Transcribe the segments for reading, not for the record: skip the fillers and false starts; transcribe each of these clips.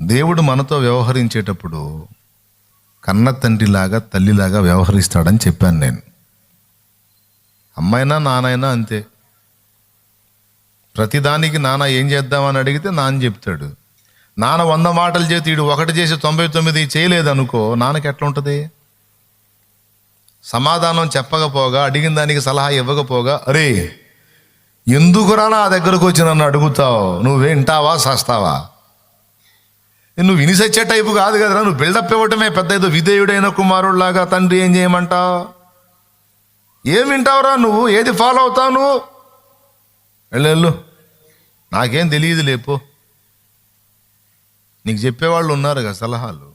దేవుడు మనతో వ్యవహరించేటప్పుడు కన్న తండ్రిలాగా తల్లిలాగా వ్యవహరిస్తాడని చెప్పాను నేను. అమ్మైనా నానైనా అంతే. ప్రతిదానికి నాన్న ఏం చేద్దామని అడిగితే నాన్న చెప్తాడు. నాన్న 100 మాటలు చేతి వీడు 1 చేసి 99 చేయలేదనుకో, నాన్నకి ఎట్లా ఉంటుంది? సమాధానం చెప్పకపోగా, అడిగిన దానికి సలహా ఇవ్వకపోగా, అరే ఎందుకురా నా దగ్గరకు వచ్చి నన్ను అడుగుతావు, నువ్వు వింటావా సస్తావా? నువ్వు వినిసచ్చే టైపు కాదు కదరా, నువ్వు బిల్డప్ ఇవ్వటమే పెద్ద ఏదో విధేయుడైన కుమారుడిలాగా. తండ్రి ఏం చేయమంటావు? ఏం వింటావురా నువ్వు? ఏది ఫాలో అవుతావు నువ్వు? వెళ్ళు, నాకేం తెలియదు లేపో. నీకు చెప్పేవాళ్ళు ఉన్నారు కదా సలహాలు,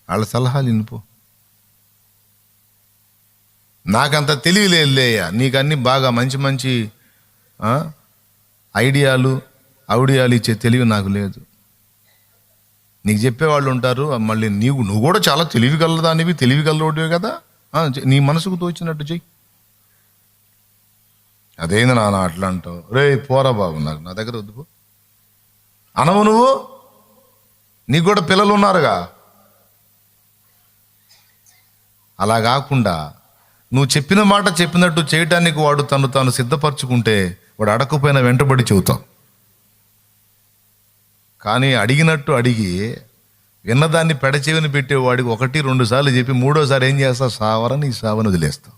వాళ్ళ సలహాలు వినిపో. నాకంత తెలియలేయ్యా, నీకు అన్నీ బాగా మంచి మంచి ఐడియాలు ఇచ్చే తెలివి నాకు లేదు. నీకు చెప్పేవాళ్ళు ఉంటారు, మళ్ళీ నువ్వు కూడా చాలా తెలివిగలదానివి, తెలివిగలరోడివి కదా, నీ మనసుకు తోచినట్టు చెయ్యి. అదేంది నాన్న అట్లా అంటావు? రే పోరా బాబు, నా దగ్గర వద్దు అనవు నువ్వు. నీకు కూడా పిల్లలు ఉన్నారుగా. అలా కాకుండా నువ్వు చెప్పిన మాట చెప్పినట్టు చేయటానికి వాడు తాను సిద్ధపరచుకుంటే వాడు అడగకపోయినా వెంటబడి చెబుతావు. కానీ అడిగినట్టు అడిగి విన్నదాన్ని పెడచెవిని పెట్టేవాడికి 1-2 సార్లు చెప్పి 3వసారి ఏం చేస్తావు? సావరని ఈ సావని వదిలేస్తావు.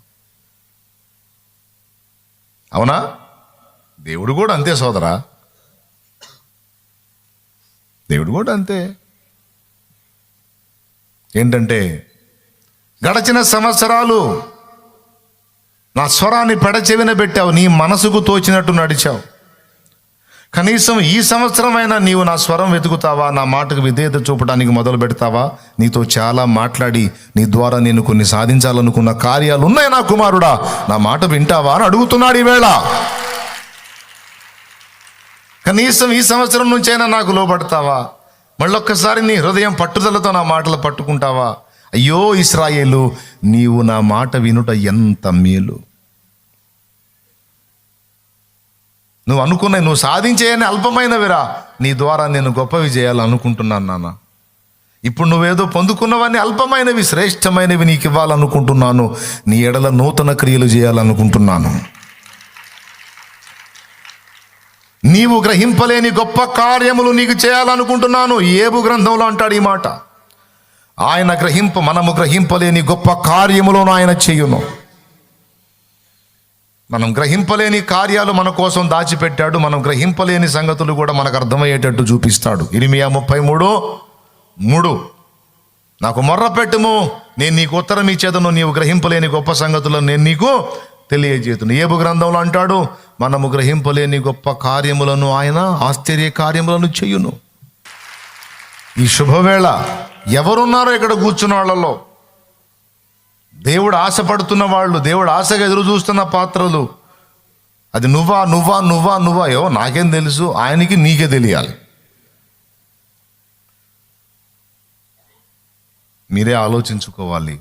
అవునా? దేవుడు కూడా అంతే సోదరా, దేవుడు కూడా అంతే. ఏంటంటే గడచిన సంవత్సరాలు నా స్వరాన్ని పెడచెవిన పెట్టావు, నీ మనసుకు తోచినట్టు నడిచావు. కనీసం ఈ సంవత్సరమైనా నీవు నా స్వరం వెతుకుతావా? నా మాటకు విధేయత చూపడానికి మొదలు పెడతావా? నీతో చాలా మాట్లాడి నీ ద్వారా నేను కొన్ని సాధించాలనుకున్న కార్యాలు ఉన్నాయి నా కుమారుడా, నా మాట వింటావా అని అడుగుతున్నాడు ఈవేళ. కనీసం ఈ సంవత్సరం నుంచైనా నాకు లోబడతావా? మళ్ళొక్కసారి నీ హృదయం పట్టుదలతో నా మాటలు పట్టుకుంటావా? అయ్యో ఇశ్రాయేలు, నీవు నా మాట వినుట ఎంత మేలు. నువ్వు అనుకున్నాయి, నువ్వు సాధించేయని అల్పమైనవిరా, నీ ద్వారా నేను గొప్పవి చేయాలనుకుంటున్నాను నాన్న. ఇప్పుడు నువ్వేదో పొందుకున్నవన్నీ అల్పమైనవి, శ్రేష్టమైనవి నీకు ఇవ్వాలనుకుంటున్నాను. నీ ఎడల నూతన క్రియలు చేయాలనుకుంటున్నాను. నీవు గ్రహింపలేని గొప్ప కార్యములు నీకు చేయాలనుకుంటున్నాను. ఏబు గ్రంథంలో అంటాడు ఈ మాట. మనము గ్రహింపలేని గొప్ప కార్యములను ఆయన చేయును. మనం గ్రహింపలేని కార్యాలు మన కోసం దాచిపెట్టాడు. మనం గ్రహింపలేని సంగతులు కూడా మనకు అర్థమయ్యేటట్టు చూపిస్తాడు. ఇర్మియా 33:3 నాకు మొర్ర పెట్టుము, నేను నీకు ఉత్తరం ఇచ్చేదను, నీవు గ్రహింపలేని గొప్ప సంగతులను నేను నీకు తెలియజేతును. ఏబు గ్రంథంలో అంటాడు, మనము గ్రహింపలేని గొప్ప కార్యములను ఆయన ఆశ్చర్య కార్యములను చేయును. ఈ శుభవేళ ఎవరున్నారో ఇక్కడ కూర్చున్న వాళ్ళలో దేవుడు ఆశపడుతున్న వాళ్ళు, దేవుడు ఆశగా ఎదురు చూస్తున్న పాత్రలు, అది నువ్వా ఏవో నాకేం తెలుసు, ఆయనకి నీకే తెలియాలి. మీరే ఆలోచించుకోవాలి.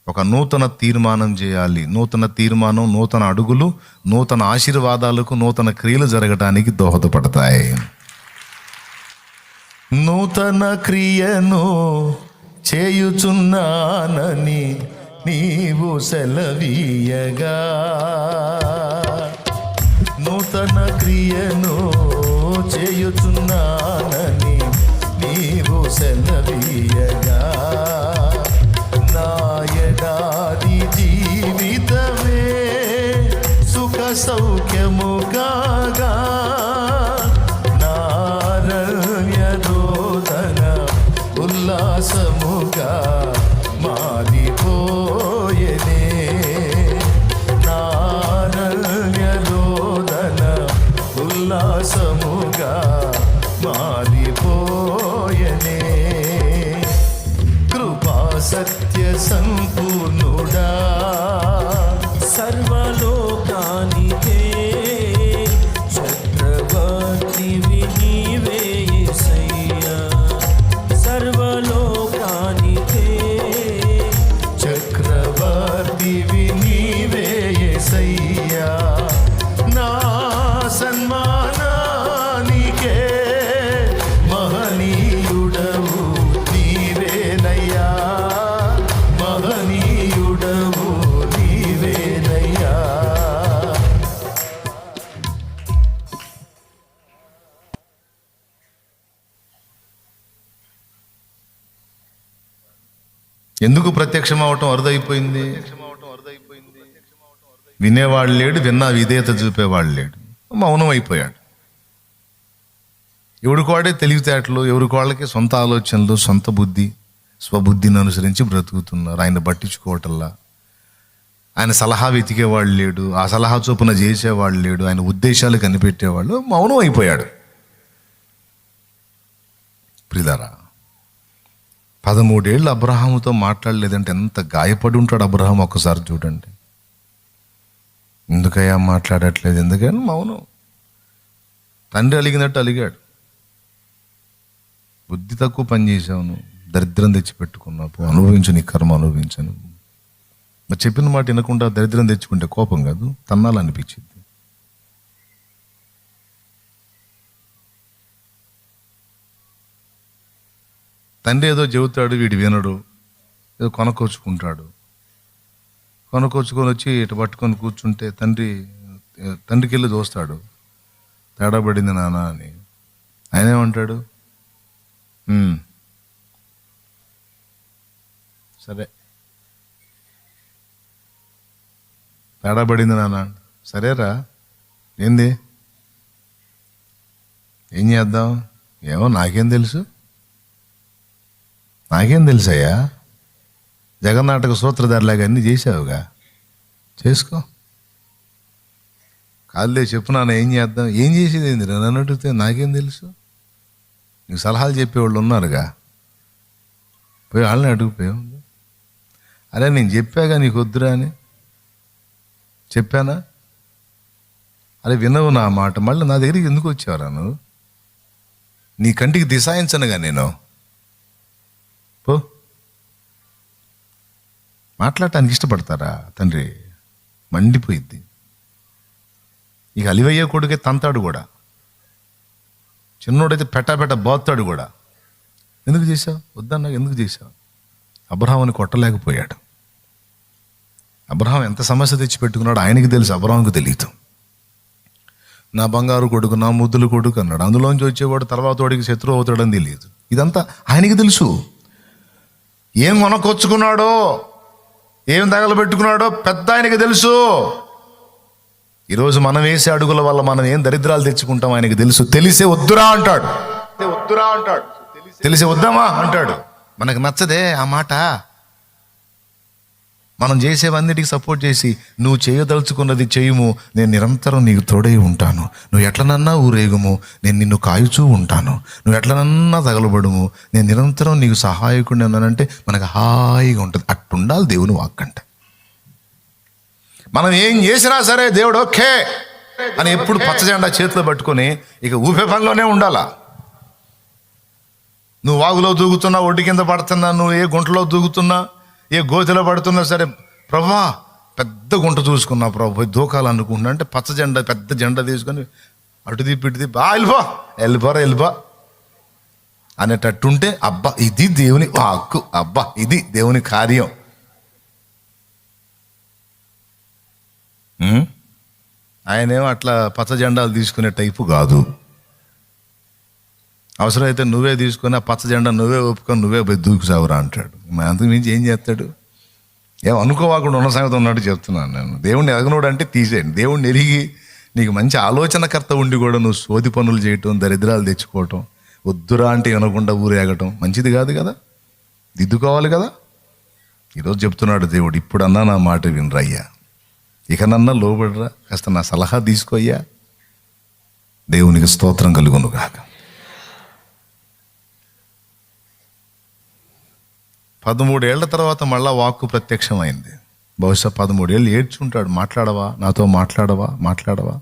ఒక నూతన తీర్మానం చేయాలి. నూతన తీర్మానం, నూతన అడుగులు, నూతన ఆశీర్వాదాలకు, నూతన క్రియలు జరగటానికి దోహదపడతాయి. నూతన క్రియను చేయుచున్నానని నీవు సెలవీయగా, నూతన క్రియను చేయుచున్నానని నీవు సెలవీయగా, నా యడాది జీవితమే సుఖ సౌఖ్యము కాగా, నారణ్యరోదన ఉల్లాసముగా మారిపోయెనే, నారణ్యరోదన ఉల్లాసముగా మారిపోయెనే. కృపా సత్య సంపూర్ణుడా, సర్వలోకానికే చక్రవర్తివి నీవే యేసయ్యా, సర్వలోకానికే చక్రవర్తివి నీవే యేసయ్యా, నా సన్మానానికే మహనీయుడా ఎందుకు ప్రత్యక్షం అవటం అరుదైపోయింది? వినేవాడు లేడు, విన్నా విధేయత చూపేవాడు లేడు, మౌనం అయిపోయాడు. ఎవరికి వాడే తెలివితేటలు, ఎవరికి వాళ్ళకి సొంత ఆలోచనలు, సొంత బుద్ధి, స్వబుద్ధిని అనుసరించి బ్రతుకుతున్నారు. ఆయన పట్టించుకోవటల్లా, ఆయన సలహా వెతికేవాళ్ళు లేడు, ఆ సలహా చొప్పున చేసేవాళ్ళు లేడు, ఆయన ఉద్దేశాలు కనిపెట్టేవాళ్ళు, మౌనం అయిపోయాడు. ప్రియులారా, 13 ఏళ్ళు అబ్రహాముతో మాట్లాడలేదంటే ఎంత గాయపడి ఉంటాడు అబ్రహాం. ఒక్కసారి చూడండి. ఎందుకయ్యా మాట్లాడట్లేదు? ఎందుకని మౌనం. తండ్రి అలిగినట్టు అలిగాడు. బుద్ధి తక్కువ పని చేసావు, నువ్వు దరిద్రం తెచ్చిపెట్టుకున్నావు, అనుభవించు, నీ కర్మ అనుభవించను. మరి చెప్పిన మాట వినకుండా దరిద్రం తెచ్చుకుంటే కోపం కాదు, తన్నాలనిపించింది. తండ్రి ఏదో చెబుతాడు, వీడు వినడు, ఏదో కొనకొచ్చుకుంటాడు. కొనకొచ్చుకొని వచ్చి ఇటు పట్టుకొని కూర్చుంటే తండ్రికి వెళ్ళి చూస్తాడు, తేడా పడింది నాన్న అని. ఆయన ఏమంటాడు? సరే, తేడా పడింది నాన్న, సరేరా, ఏంది, ఏం చేద్దాం? ఏమో నాకేం తెలుసు అయ్యా, జగన్నాటక సూత్రధారిలాగా అన్నీ చేసావుగా, చేసుకో. కాదులే చెప్పు నాన్న, ఏం చేద్దాం? ఏం చేసేది ఏంది నన్ను అడిగితే? నాకేం తెలుసు? నీకు సలహాలు చెప్పేవాళ్ళు ఉన్నారుగా, పోయి వాళ్ళని అడిగిపోయావు. అరే నేను చెప్పాగా నీకు వద్దురా అని, చెప్పానా? అరే వినవు నా మాట, మళ్ళీ నా దగ్గరికి ఎందుకు వచ్చావురా నువ్వు? నీ కంటికి దిశాయించనుగా నేను, పో. మాట్లాడటానికి ఇష్టపడతారా? తండ్రి మండిపోయిద్ది. ఇక అలివయ్యే కొడుకే తంతాడు కూడా, చిన్నోడైతే పెట్ట బాతాడు కూడా. ఎందుకు చేశావు? వద్దన్నా, ఎందుకు చేశావు? అబ్రహాముని కొట్టలేకపోయాడు. అబ్రహాం ఎంత సమస్య తెచ్చిపెట్టుకున్నాడు ఆయనకి తెలుసు, అబ్రహాంకు తెలియదు. నా బంగారు కొడుకు, నా ముద్దుల కొడుకు అన్నాడు. అందులోంచి వచ్చేవాడు తర్వాత వాడికి శత్రువు అవుతాడని తెలియదు. ఇదంతా ఆయనకి తెలుసు. ఏం కొనకొచ్చుకున్నాడో, ఏం తగలబెట్టుకున్నాడో పెద్ద ఆయనకి తెలుసు. ఈరోజు మనం వేసే అడుగుల వల్ల మనం ఏం దరిద్రాలు తెచ్చుకుంటాం ఆయనకి తెలుసు. తెలిసే వద్దురా అంటాడు, తెలిసే వద్దామా అంటాడు. మనకు నచ్చదే ఆ మాట. మనం చేసేవన్నిటికి సపోర్ట్ చేసి, నువ్వు చేయదలుచుకున్నది చేయుము, నేను నిరంతరం నీకు తోడై ఉంటాను, నువ్వు ఎట్లనన్నా ఊరేగుము, నేను నిన్ను కాయుచూ ఉంటాను, నువ్వు ఎట్లనన్నా తగలబడుము, నేను నిరంతరం నీకు సహాయకుడిని అన్నానంటే మనకు హాయిగా ఉంటుంది. అట్టుండాలి దేవుని వాక్ అంటే. మనం ఏం చేసినా సరే దేవుడు ఓకే అని ఎప్పుడు పచ్చజెండా చేతిలో పట్టుకొని ఇక ఊపే పనిలోనే ఉండాలా. నువ్వు వాగులో దూకుతున్నా, ఒడ్డు కింద పడుతున్నా, నువ్వు ఏ గుంటలో దూకుతున్నా, ఏ గోతిలో పడుతున్నా సరే, ప్రభా పెద్ద గుంట చూసుకున్నా ప్రభు, పోయి దూకాలు అనుకుంటున్నా అంటే పచ్చ జెండా, పెద్ద జెండా తీసుకొని అటు తిప్పి ఇటు తిప్పి వెళ్ళిపో అనేటట్టుంటే, అబ్బా ఇది దేవుని హక్కు, అబ్బా ఇది దేవుని కార్యం. ఆయనేమో అట్లా పచ్చ జెండాలు తీసుకునే టైపు కాదు. అవసరమైతే నువ్వే తీసుకొని ఆ పచ్చ జెండా నువ్వే ఒప్పుకొని నువ్వే పోయి దూకుసావురా అంటాడు. అంతకు మించి ఏం చేస్తాడు? ఏం అనుకోవాకుండా ఉన్న సంగతి ఉన్నట్టు చెప్తున్నాను నేను. దేవుణ్ణి ఎరగనోడు అంటే తీసేయండి. దేవుణ్ణి ఎరిగి నీకు మంచి ఆలోచనకర్త ఉండి కూడా నువ్వు సోది పనులు చేయటం, దరిద్రాలు తెచ్చుకోవటం, వద్దురా అంటే వినకుండా ఊరేగటం మంచిది కాదు కదా, దిద్దుకోవాలి కదా. ఈరోజు చెప్తున్నాడు దేవుడు, ఇప్పుడన్నా నా మాట వినరయ్యా, ఇకనన్నా లోబడరా, కాస్త నా సలహా తీసుకోయ్యా. దేవునికి స్తోత్రం కలుగును గాక. 13 ఏళ్ల తర్వాత మళ్ళా వాక్కు ప్రత్యక్షమైంది. బహుశా 13 ఏళ్ళు ఏడ్చుంటాడు. మాట్లాడవా, నాతో మాట్లాడవా.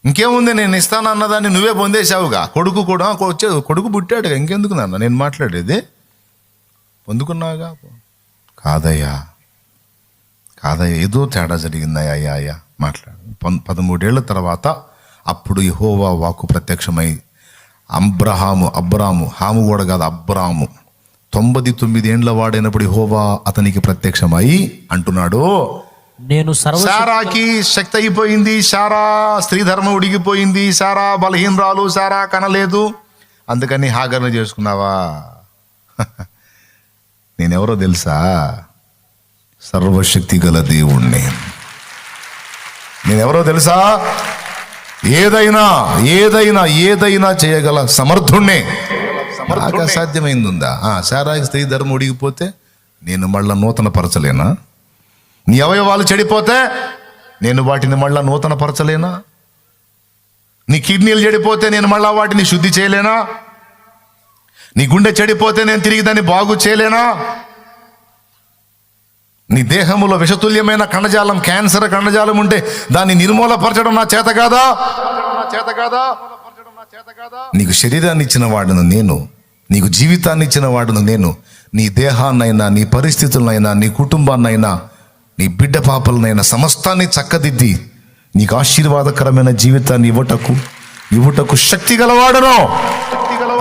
ఇంకేముంది, నేను ఇస్తాను అన్నదాన్ని నువ్వే పొందేశావుగా. కొడుకు పుట్టాడుగా, ఇంకెందుకు నాన్న నేను మాట్లాడేది, పొందుకున్నావుగా. కాదయ్యా ఏదో తేడా జరిగిందయ్యా అయ్యా మాట్లాడు. 13 ఏళ్ల తర్వాత అప్పుడు యెహోవా వాక్కు ప్రత్యక్షమై అబ్రాము హాము కూడా కాదు, అబ్రాము 99 ఏండ్ల వాడైనప్పుడు యెహోవా అతనికి ప్రత్యక్షమై అంటున్నాడు, నేను శారాకి శక్తి అయిపోయింది, శారా స్త్రీ ధర్మం ఉడిగిపోయింది, శారా బలహీనరాలు, శారా కనలేదు, అందుకని హాగర్ను చేసుకున్నావా? నేనెవరో తెలుసా? సర్వశక్తి గల దేవుణ్ణి. నేనెవరో తెలుసా? ఏదైనా ఏదైనా ఏదైనా చేయగల సమర్థుణ్ణే. నాకు అసాధ్యమైంది ఉందా? శారాయి స్త్రీ ధర్మం ఉడిగిపోతే నేను మళ్ళా నూతన పరచలేనా? నీ అవయవాలు చెడిపోతే నేను వాటిని మళ్ళా నూతన పరచలేనా? నీ కిడ్నీలు చెడిపోతే నేను మళ్ళా వాటిని శుద్ధి చేయలేనా? నీ గుండె చెడిపోతే నేను తిరిగి దాన్ని బాగు చేయలేనా? నీ దేహములో విషతుల్యమైన కణజాలం, క్యాన్సర్ కణజాలం ఉంటే దాన్ని నిర్మూలపరచడం నా చేత కాదా? నీకు శరీరాన్ని ఇచ్చిన వాడును నేను, నీకు జీవితాన్ని ఇచ్చిన వాడును నేను. నీ దేహాన్నైనా, నీ పరిస్థితులనైనా, నీ కుటుంబాన్నైనా, నీ బిడ్డ పాపలనైనా సమస్తాన్ని చక్కదిద్ది నీకు ఆశీర్వాదకరమైన జీవితాన్ని ఇవ్వటకు శక్తి గలవాడను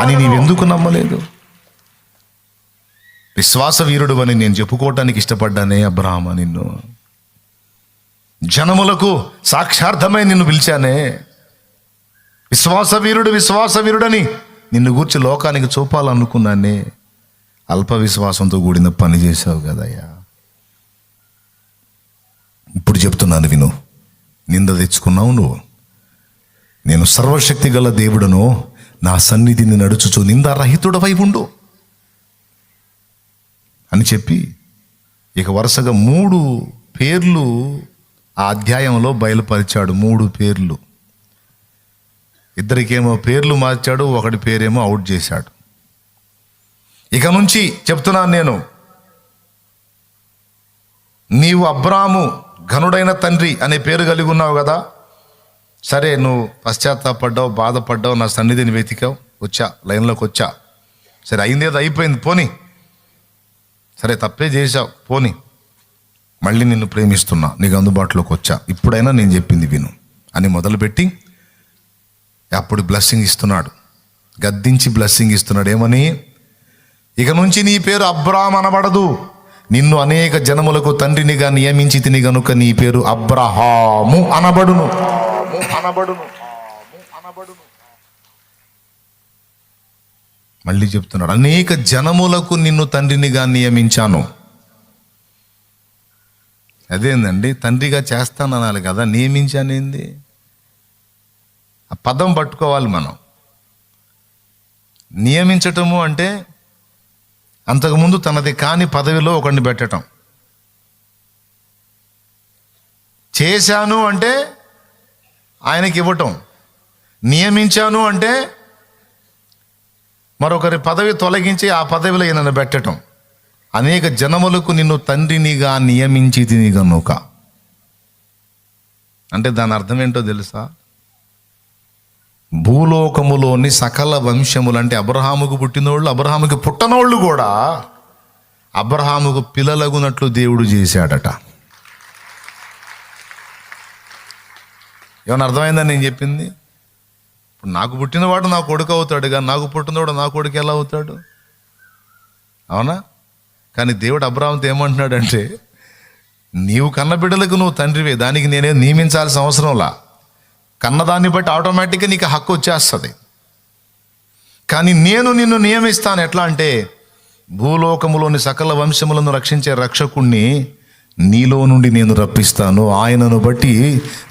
అని నీవెందుకు నమ్మలేదు? విశ్వాస వీరుడు అని నేను చెప్పుకోవటానికి ఇష్టపడ్డానే అబ్రహామా. నిన్ను జనములకు సాక్షార్థమై నిన్ను పిలిచానే. విశ్వాస వీరుడని నిన్ను గూర్చి లోకానికి చూపాలనుకున్నానే. అల్ప విశ్వాసంతో కూడిన పని చేశావు కదయ్యా. ఇప్పుడు చెప్తున్నాను విను. నింద తెచ్చుకున్నావు నువ్వు. నేను సర్వశక్తి గల దేవుడను, నా సన్నిధిని నడుచుచు నిందారహితుడవై ఉండు అని చెప్పి ఇక వరుసగా 3 పేర్లు ఆ అధ్యాయంలో బయలుపరిచాడు. 3 పేర్లు. ఇద్దరికేమో పేర్లు మార్చాడు, ఒకటి పేరేమో అవుట్ చేశాడు. ఇక నుంచి చెప్తున్నాను నేను, నీవు అబ్రాము ఘనుడైన తండ్రి అనే పేరు కలిగి ఉన్నావు కదా. సరే, నువ్వు పశ్చాత్తాపడ్డావు, బాధపడ్డావు, నా సన్నిధిని వెతికావు, వచ్చా, లైన్లోకి వచ్చా. సరే, అయిందేదో అయిపోయింది, పోని. సరే, తప్పే చేశావు, పోని. మళ్ళీ నిన్ను ప్రేమిస్తున్నా, నీకు అందుబాటులోకి వచ్చా, ఇప్పుడైనా నేను చెప్పింది విను అని మొదలుపెట్టి అప్పుడు బ్లెస్సింగ్ ఇస్తున్నాడు. గద్దించి బ్లెస్సింగ్ ఇస్తున్నాడు. ఏమని? ఇక నుంచి నీ పేరు అబ్రామ్ అనబడదు, నిన్ను అనేక జనములకు తండ్రినిగా నియమించి తిని గనుక నీ పేరు అబ్రహాము అనబడును. మళ్ళీ చెప్తున్నాడు, అనేక జనములకు నిన్ను తండ్రినిగా నియమించాను. అదేందండి, తండ్రిగా చేస్తాననాలి కదా, నియమించానేంది? ఆ పదం పట్టుకోవాలి మనం. నియమించటము అంటే అంతకుముందు తనది కాని పదవిలో ఒకరిని పెట్టడం. చేశాను అంటే ఆయనకి ఇవ్వటం. నియమించాను అంటే మరొకరి పదవి తొలగించి ఆ పదవిలో ఈయనను పెట్టడం. అనేక జనములకు నిన్ను తండ్రినిగా నియమించి తిని గనుక అంటే దాని అర్థం ఏంటో తెలుసా? భూలోకములోని సకల వంశములు అంటే అబ్రహాముకు పుట్టినోళ్ళు, అబ్రహాముకి పుట్టనోళ్ళు కూడా అబ్రహాముకు పిల్లలగునట్లు దేవుడు చేశాడట. ఏమన్నా అర్థమైందని నేను చెప్పింది? ఇప్పుడు నాకు పుట్టినవాడు నా కొడుకు అవుతాడు, కానీ నాకు పుట్టినవాడు నా కొడుకు ఎలా అవుతాడు? అవునా? కానీ దేవుడు అబ్రహాముతో ఏమంటున్నాడంటే, నీవు కన్న బిడ్డలకు నువ్వు తండ్రివే, దానికి నేనే నియమించాల్సిన అవసరంలా. కన్నదాన్ని బట్టి ఆటోమేటిక్గా నీకు హక్కు వచ్చేస్తుంది. కానీ నేను నిన్ను నియమిస్తాను. ఎట్లా అంటే, భూలోకములోని సకల వంశములను రక్షించే రక్షకుణ్ణి నీలో నుండి నేను రప్పిస్తాను. ఆయనను బట్టి,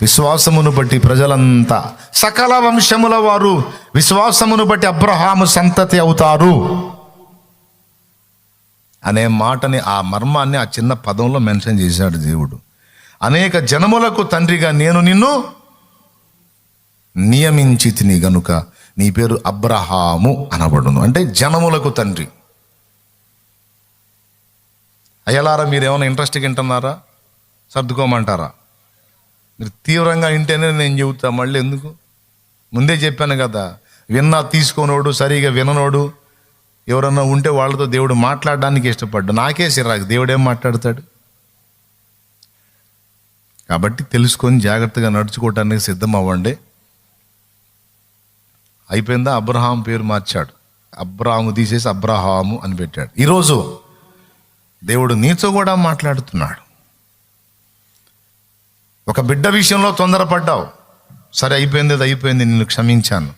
విశ్వాసమును బట్టి ప్రజలంతా, సకల వంశముల వారు విశ్వాసమును బట్టి అబ్రహాము సంతతి అవుతారు అనే మాటని, ఆ మర్మాన్ని ఆ చిన్న పదంలో మెన్షన్ చేశాడు దేవుడు. అనేక జనములకు తండ్రిగా నేను నిన్ను నియమించి తిని గనుక నీ పేరు అబ్రహాము అనబడును. అంటే జనములకు తండ్రి. అయ్యలారా, మీరు ఏమైనా ఇంట్రెస్ట్గా వింటున్నారా? సర్దుకోమంటారా? మీరు తీవ్రంగా వింటేనే నేను చెబుతా, మళ్ళీ ఎందుకు? ముందే చెప్పాను కదా, విన్నా తీసుకోనోడు, సరిగా విననోడు ఎవరన్నా ఉంటే వాళ్ళతో దేవుడు మాట్లాడడానికి ఇష్టపడ్డా. నాకే సిరాకు, దేవుడు ఏం మాట్లాడతాడు? కాబట్టి తెలుసుకొని జాగ్రత్తగా నడుచుకోవటానికి సిద్ధం అవ్వండి. అయిపోయిందా? అబ్రహాం పేరు మార్చాడు, అబ్రాహాము తీసేసి అబ్రహాము అని పెట్టాడు. ఈరోజు దేవుడు నీతో కూడా మాట్లాడుతున్నాడు. ఒక బిడ్డ విషయంలో తొందరపడ్డావు, సరే అయిపోయింది, అది అయిపోయింది, నిన్ను క్షమించాను.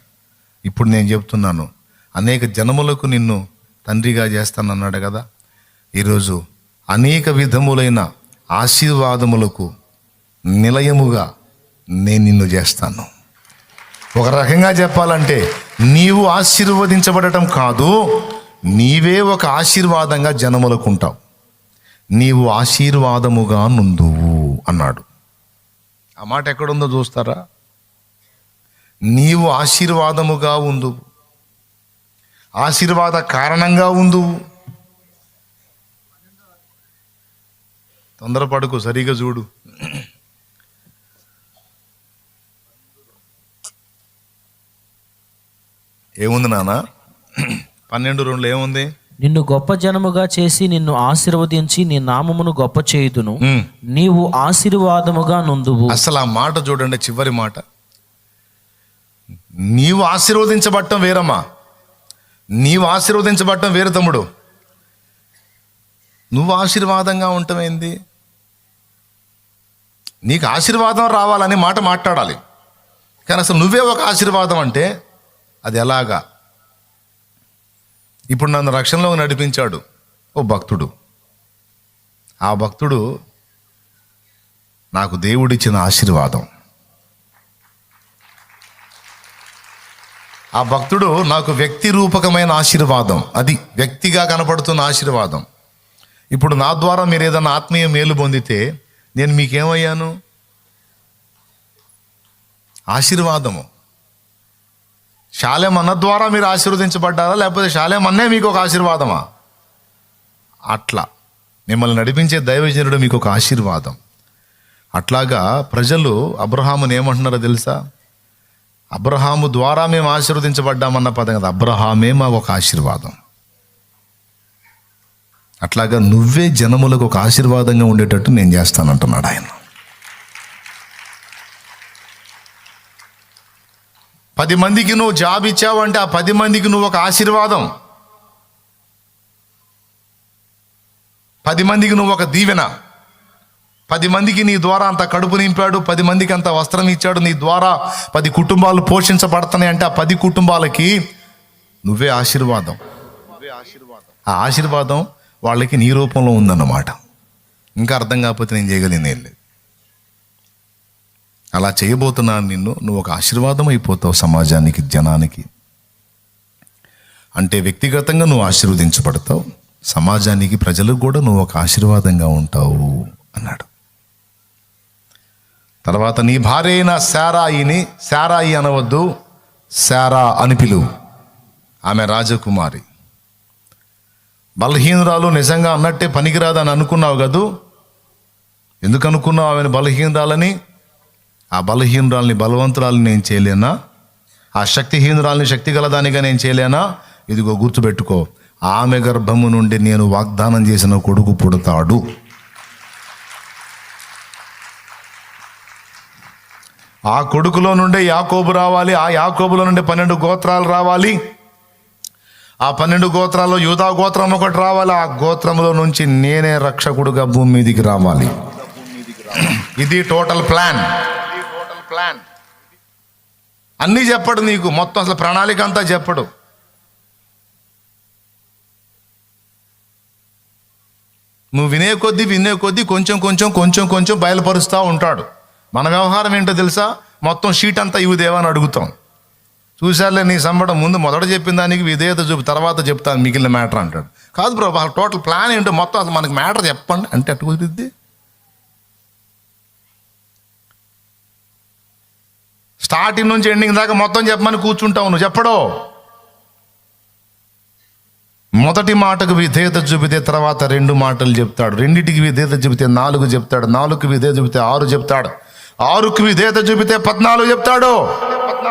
ఇప్పుడు నేను చెప్తున్నాను, అనేక జనములకు నిన్ను తండ్రిగా చేస్తానన్నాడు కదా. ఈరోజు అనేక విధములైన ఆశీర్వాదములకు నిలయముగా నేను నిన్ను చేస్తాను. ఒక రకంగా చెప్పాలంటే నీవు ఆశీర్వదించబడటం కాదు, నీవే ఒక ఆశీర్వాదంగా జనములకు ఉంటావు. నీవు ఆశీర్వాదముగా నుందువు అన్నాడు. ఆ మాట ఎక్కడుందో చూస్తారా? నీవు ఆశీర్వాదముగా ఉందువు, ఆశీర్వాద కారణంగా ఉందువు. తొందరపడుకు, సరిగా చూడు. ఏముంది నాన్న? 12:2 ఏముంది? నిన్ను గొప్ప జనముగా చేసి నిన్ను ఆశీర్వదించి నీ నామమును గొప్ప చేయుదును, నీవు ఆశీర్వాదముగా నుందువు. అసలు ఆ మాట చూడండి, చివరి మాట. నీవు ఆశీర్వదించబడటం వేరమ్మా, నీవు ఆశీర్వదించబడటం వేరు తమ్ముడు. నువ్వు ఆశీర్వాదంగా ఉండటమేంది? నీకు ఆశీర్వాదం రావాలని మాట మాట్లాడాలి, కానీ అసలు నువ్వే ఒక ఆశీర్వాదం అంటే అది ఎలాగా? ఇప్పుడు నన్ను రక్షణలో నడిపించాడు ఓ భక్తుడు. ఆ భక్తుడు నాకు దేవుడిచ్చిన ఆశీర్వాదం. ఆ భక్తుడు నాకు వ్యక్తి రూపకమైన ఆశీర్వాదం, అది వ్యక్తిగా కనపడుతున్న ఆశీర్వాదం. ఇప్పుడు నా ద్వారా మీరు ఏదైనా ఆత్మీయ మేలు పొందితే నేను మీకేమయ్యాను? ఆశీర్వాదము. శాలేం అన్న ద్వారా మీరు ఆశీర్వదించబడ్డారా, లేకపోతే శాలేం అన్నే మీకు ఒక ఆశీర్వాదమా? అట్లా మిమ్మల్ని నడిపించే దైవజనుడు మీకు ఒక ఆశీర్వాదం. అట్లాగా ప్రజలు అబ్రహాముని ఏమంటున్నారో తెలుసా? అబ్రహాము ద్వారా మేము ఆశీర్వదించబడ్డామన్న పదం కదా, అబ్రహామే మాకు ఒక ఆశీర్వాదం. అట్లాగా నువ్వే జనములకు ఒక ఆశీర్వాదంగా ఉండేటట్టు నేను చేస్తానంటున్నాడు ఆయన. 10 మందికి నువ్వు జాబ్ ఇచ్చావంటే ఆ 10 మందికి నువ్వు ఒక ఆశీర్వాదం. 10 మందికి నువ్వు ఒక దీవెన. 10 మందికి నీ ద్వారా అంత కడుపు నింపాడు, 10 మందికి అంత వస్త్రం ఇచ్చాడు, నీ ద్వారా 10 కుటుంబాలు పోషించబడుతున్నాయి అంటే ఆ 10 కుటుంబాలకి నువ్వే ఆశీర్వాదం. ఆ ఆశీర్వాదం వాళ్ళకి నీ రూపంలో ఉందన్నమాట. ఇంకా అర్థం కాకపోతే నేను చేయగలిగింది ఏం లేదు. అలా చేయబోతున్నాను నిన్ను. నువ్వు ఒక ఆశీర్వాదం అయిపోతావు సమాజానికి, జనానికి. అంటే వ్యక్తిగతంగా నువ్వు ఆశీర్వదించబడతావు, సమాజానికి, ప్రజలకు కూడా నువ్వు ఒక ఆశీర్వాదంగా ఉంటావు అన్నాడు. తర్వాత నీ భార్య అయిన శారాయిని, శారాయి అనవద్దు, శారా అని పిలువు. ఆమె రాజకుమారి. బలహీనురాలు, నిజంగా అన్నట్టే పనికిరాదని అనుకున్నావు కదూ. ఎందుకు అనుకున్నావు ఆమెను బలహీనురాలని? ఆ బలహీనురాల్ని బలవంతురాలని నేను చేయలేనా? ఆ శక్తిహీనురాల్ని శక్తి గలదానిగా నేను చేయలేనా? ఇదిగో గుర్తుపెట్టుకో, ఆమె గర్భము నుండి నేను వాగ్దానం చేసిన కొడుకు పుడతాడు. ఆ కొడుకులో నుండే యాకోబు రావాలి, ఆ యాకోబులో నుండి 12 గోత్రాలు రావాలి, ఆ 12 గోత్రాల్లో యూదా గోత్రం ఒకటి రావాలి, ఆ గోత్రంలో నుంచి నేనే రక్షకుడుగా భూమి మీదికి రావాలి. ఇది టోటల్ ప్లాన్. అన్నీ చెప్పడు నీకు, మొత్తం అసలు ప్రణాళిక అంతా చెప్పడు. నువ్వు వినే కొద్దీ కొంచెం బయలుపరుస్తూ ఉంటాడు. మన వ్యవహారం ఏంటో తెలుసా? మొత్తం షీట్ అంతా ఇవి దేవని అడుగుతాం. చూసారులే నీ సంబడం, ముందు మొదట చెప్పిన దానికి విధేయత చూపి తర్వాత చెప్తాను మిగిలిన మ్యాటర్ అంటాడు. కాదు బ్రో, టోటల్ ప్లాన్ ఏంటో మొత్తం అసలు మనకి మ్యాటర్ చెప్పండి అంటే అట్టు కుదిరిద్ది. స్టార్టింగ్ నుంచి ఎండింగ్ దాకా మొత్తం చెప్పమని కూర్చుంటావు నువ్వు, చెప్పడో. మొదటి మాటకు విధేయత చూపితే తర్వాత 2 మాటలు చెప్తాడు, 2టికి విధేయత చూపితే 4 చెప్తాడు, 4కి విధేయత చూపితే 6 చెప్తాడు, 6కి విధేయత చూపితే 14 చెప్తాడు,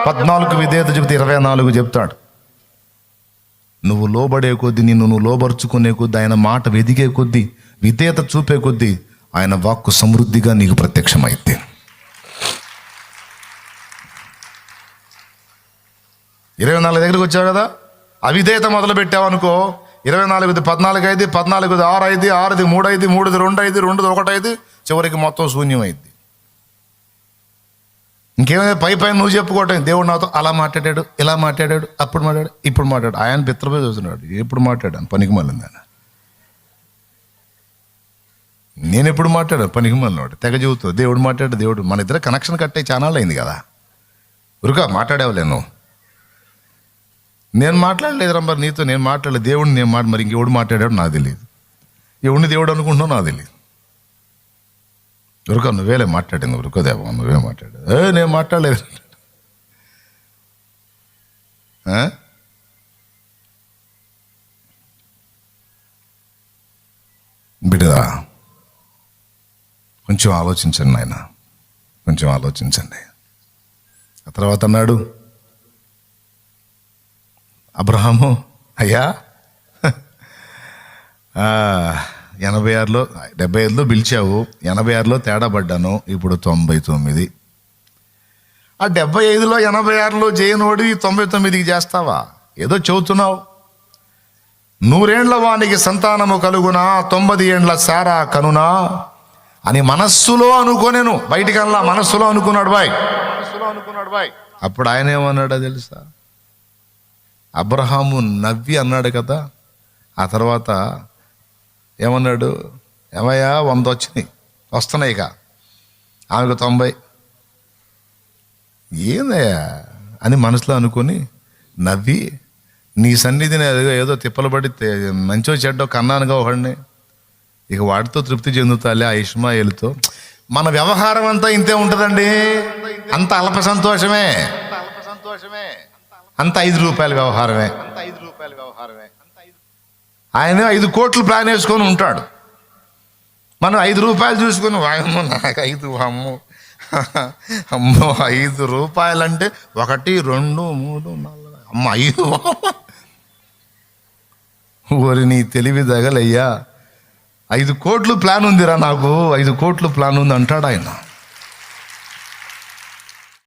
14కి విధేయత చూపితే 24 చెప్తాడు. నువ్వు లోబడే కొద్దీ, నువ్వు లోబరుచుకునే కొద్దీ, ఆయన మాట వెదిగే కొద్దీ, విధేయత చూపే కొద్దీ ఆయన వాక్కు సమృద్ధిగా నీకు ప్రత్యక్షమైతే. 24 దగ్గరికి వచ్చావు కదా, అవిధేయత మొదలు పెట్టావనుకో, 24 14 అయింది, 14 6 అయింది, 6 3 అయింది, 3 2 అయింది, 2 1 అయింది, చివరికి మొత్తం శూన్యం అయింది. ఇంకేమైనా పైన నువ్వు చెప్పుకోవటం, దేవుడు నాతో అలా మాట్లాడాడు, ఇలా మాట్లాడాడు, అప్పుడు మాట్లాడాడు, ఇప్పుడు మాట్లాడు. ఆయన పిత్రపోయి చూస్తున్నాడు, ఎప్పుడు మాట్లాడాను పనికి మళ్ళీ ఆయన. నేను ఎప్పుడు మాట్లాడాను పనికి మనోడు తెగ చెబుతావు దేవుడు మాట్లాడు దేవుడు. మన ఇద్దరు కనెక్షన్ కట్టే ఛానల్ అయింది కదా. ఉరుకా మాట్లాడేవలేను. నేను మాట్లాడలేదు రా మరి నీతో, నేను మాట్లాడలేదు. దేవుడిని నేను మరి ఇంకెవడు మాట్లాడాడు నాకు తెలియదు. ఎవడిని దేవుడు అనుకుంటున్నావు నాకు తెలియదు. ఉరుకా నువ్వేలే మాట్లాడింది. ఉరుకోదేవా నువ్వే మాట్లాడావు. నేను మాట్లాడలేదు. బిడ్డరా కొంచెం ఆలోచించండి నాయన, కొంచెం ఆలోచించండి. ఆ తర్వాత అన్నాడు అబ్రహాము, అయ్యా 86లో 75లో పిలిచావు, 86లో తేడా పడ్డాను, ఇప్పుడు 99. ఆ 75లో 86లో చేయనోడు 99కి చేస్తావా? ఏదో చెబుతున్నావు. 100 ఏండ్ల వానికి సంతానము కలుగునా, 90 ఏండ్ల సారా కనునా అని మనస్సులో అనుకోనేను, బయటికల్లా మనస్సులో అనుకున్నాడు బాయ్. అప్పుడు ఆయన ఏమన్నాడో తెలుసా? అబ్రహాము నవ్వి అన్నాడు కదా. ఆ తర్వాత ఏమన్నాడు? ఏమయ్యా 100 వస్తున్నాయి ఇక, ఆమెకు 90 ఏందయ్యా అని మనసులో అనుకొని నవ్వి, నీ సన్నిధిని ఏదో తిప్పలు పడి మంచో చెడ్డో కన్నానుగా ఒకడిని, ఇక వాడితో తృప్తి చెందుతాలే ఆ ఇష్మాయేలుతో. మన వ్యవహారం అంతా ఇంతే ఉంటుందండి, అంత అల్ప సంతోషమే, అంత 5 రూపాయల వ్యవహారమే. ఆయన 5 కోట్లు ప్లాన్ వేసుకొని ఉంటాడు. మనం 5 రూపాయలు చూసుకొని వాయమ్మో నాకు 5 అమ్మో 5 రూపాయలంటే 1 2 3 4 అమ్మ 5. ఓరి నీ తెలివి తగలయ్యా, 5 కోట్లు ప్లాన్ ఉందిరా నాకు, 5 కోట్లు ప్లాన్ ఉంది అంటాడు ఆయన.